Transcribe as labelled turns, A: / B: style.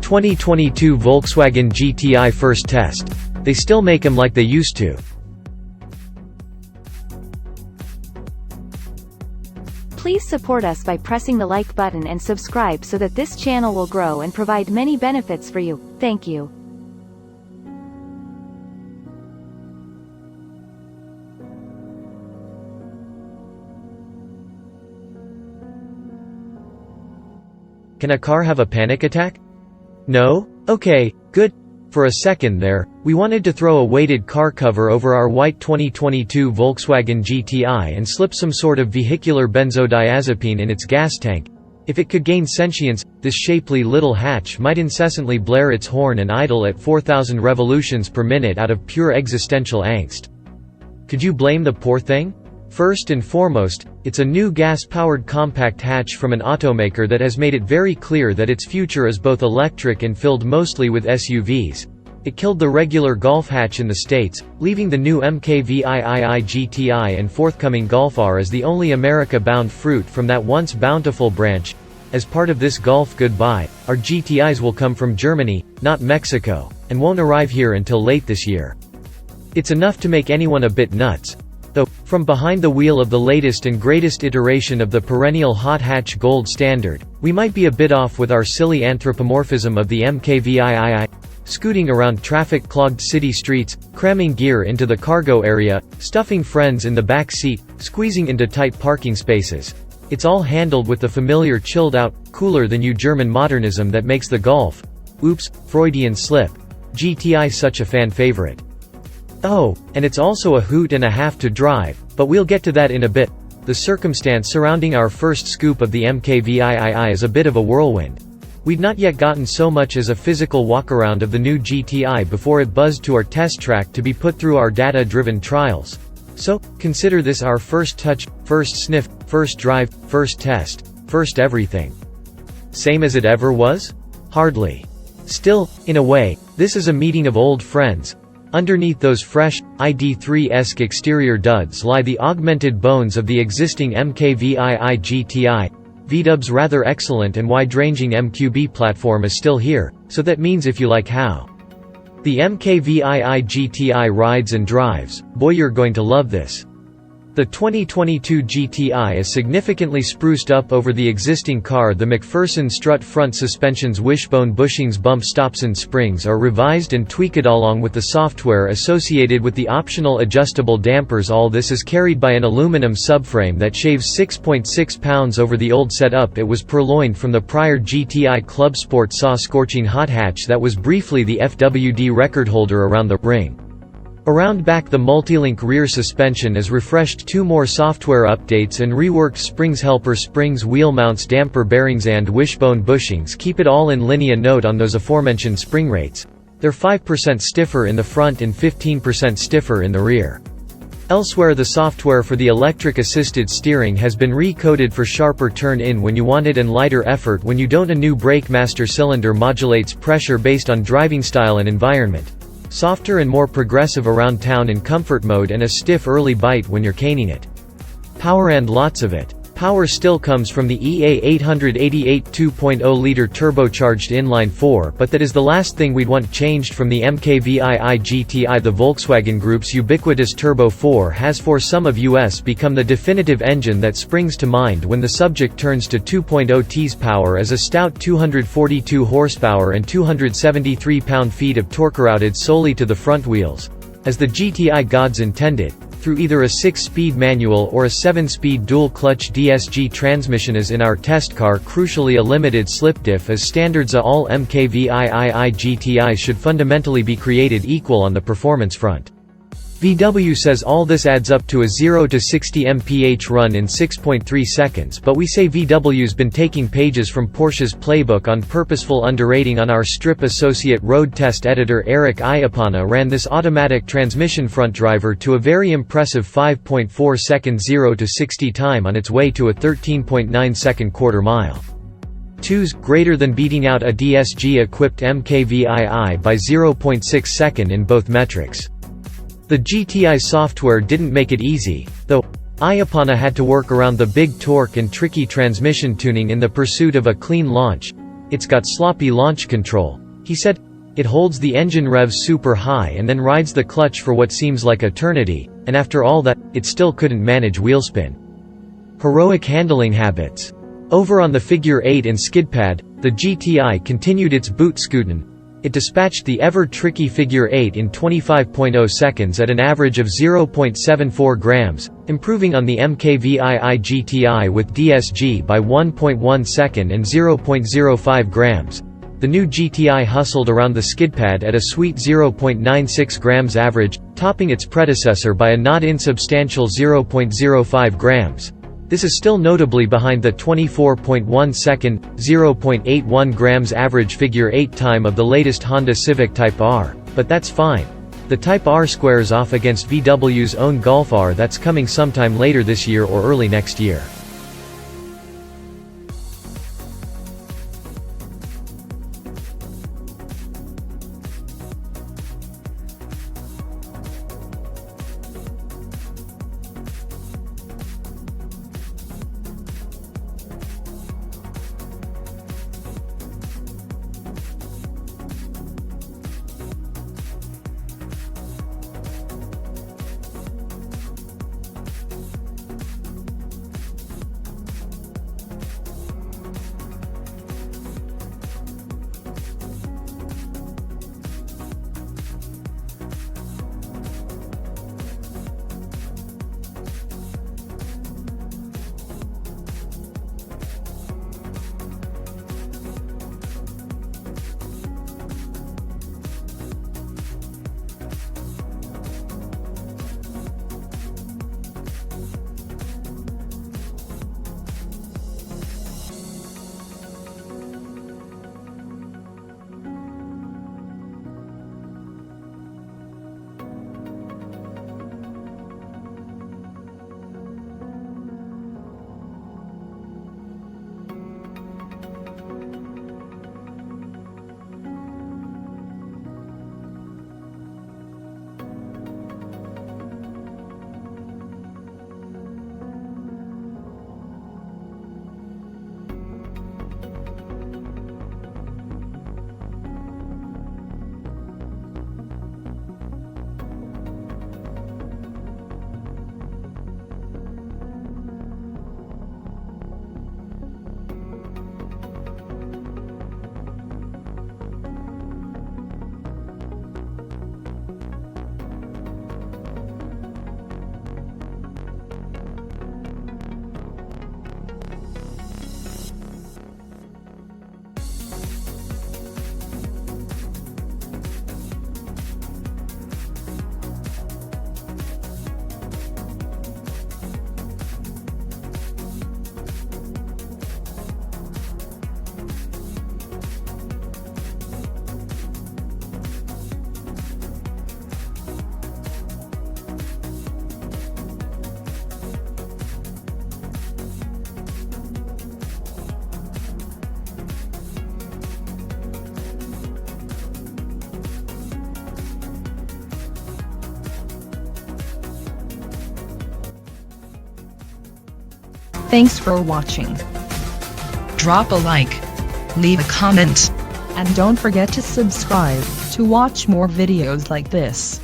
A: 2022 Volkswagen GTI first test. They still make 'em like they used to.
B: Please support us by pressing the like button and subscribe so that this channel will grow and provide many benefits for you. Thank you.
A: Can a car have a panic attack? No? Okay, good. For a second there, we wanted to throw a weighted car cover over our white 2022 Volkswagen GTI and slip some sort of vehicular benzodiazepine in its gas tank. If it could gain sentience, this shapely little hatch might incessantly blare its horn and idle at 4,000 revolutions per minute out of pure existential angst. Could you blame the poor thing? First and foremost, it's a new gas-powered compact hatch from an automaker that has made it very clear that its future is both electric and filled mostly with SUVs. It killed the regular Golf hatch in the States, leaving the new MkVIII GTI and forthcoming Golf R as the only America-bound fruit from that once bountiful branch. As part of this Golf goodbye, our GTIs will come from Germany, not Mexico, and won't arrive here until late this year. It's enough to make anyone a bit nuts. Though, from behind the wheel of the latest and greatest iteration of the perennial hot hatch gold standard, we might be a bit off with our silly anthropomorphism of the MkVIII, scooting around traffic-clogged city streets, cramming gear into the cargo area, stuffing friends in the back seat, squeezing into tight parking spaces. It's all handled with the familiar chilled-out, cooler-than-you German modernism that makes the Golf, oops, Freudian slip, GTI such a fan favorite. Oh, and it's also a hoot and a half to drive, but we'll get to that in a bit. The circumstance surrounding our first scoop of the MkVIII is a bit of a whirlwind. We'd not yet gotten so much as a physical walkaround of the new GTI before it buzzed to our test track to be put through our data-driven trials. So, consider this our first touch, first sniff, first drive, first test, first everything. Same as it ever was? Hardly. Still, in a way, this is a meeting of old friends. Underneath those fresh, ID3-esque exterior duds lie the augmented bones of the existing MkVIII GTI. VW's rather excellent and wide-ranging MQB platform is still here, so that means if you like how the MkVIII GTI rides and drives, boy you're going to love this. The 2022 GTI is significantly spruced up over the existing car. The McPherson strut front suspension's wishbone bushings, bump stops and springs are revised and tweaked along with the software associated with the optional adjustable dampers. All this is carried by an aluminum subframe that shaves 6.6 pounds over the old setup it was purloined from the prior GTI Club Sport saw scorching hot hatch that was briefly the FWD record holder around the ring. Around back, the multi-link rear suspension is refreshed, 2 more software updates and reworked springs, helper springs, wheel mounts, damper bearings and wishbone bushings keep it all in linea. Note on those aforementioned spring rates. They're 5% stiffer in the front and 15% stiffer in the rear. Elsewhere, the software for the electric-assisted steering has been re-coded for sharper turn-in when you want it and lighter effort when you don't. A new brake master cylinder modulates pressure based on driving style and environment. Softer and more progressive around town in comfort mode and a stiff early bite when you're caning it. Power, and lots of it. Power still comes from the EA 888 2.0-liter turbocharged inline-4, but that is the last thing we'd want changed from the MkVIII GTI. The Volkswagen Group's ubiquitous Turbo 4 has for some of us become the definitive engine that springs to mind when the subject turns to 2.0 T's power as a stout 242 horsepower and 273 pound-feet of torque routed solely to the front wheels, as the GTI gods intended, through either a 6-speed manual or a 7-speed dual-clutch DSG transmission. As in our test car, crucially a limited slip diff as standards. All MkVIII GTIs should fundamentally be created equal on the performance front. VW says all this adds up to a 0 to 60 mph run in 6.3 seconds, but we say VW's been taking pages from Porsche's playbook on purposeful underrating. On our strip, associate road test editor Eric Iapana ran this automatic transmission front driver to a very impressive 5.4 second 0 to 60 time on its way to a 13.9 second quarter mile. 2's greater than beating out a DSG-equipped MkVIII by 0.6 second in both metrics. The GTI software didn't make it easy, though. Iapana had to work around the big torque and tricky transmission tuning in the pursuit of a clean launch. It's got sloppy launch control. He said, "It holds the engine revs super high and then rides the clutch for what seems like eternity, and after all that, it still couldn't manage wheelspin." Heroic handling habits. Over on the figure 8 and skidpad, the GTI continued its boot scootin'. It dispatched the ever-tricky figure 8 in 25.0 seconds at an average of 0.74 grams, improving on the MkVIII GTI with DSG by 1.1 second and 0.05 grams. The new GTI hustled around the skidpad at a sweet 0.96 grams average, topping its predecessor by a not insubstantial 0.05 grams. This is still notably behind the 24.1 second, 0.81 grams average figure 8 time of the latest Honda Civic Type R, but that's fine. The Type R squares off against VW's own Golf R that's coming sometime later this year or early next year.
C: Thanks for watching. Drop a like, leave a comment, and don't forget to subscribe to watch more videos like this.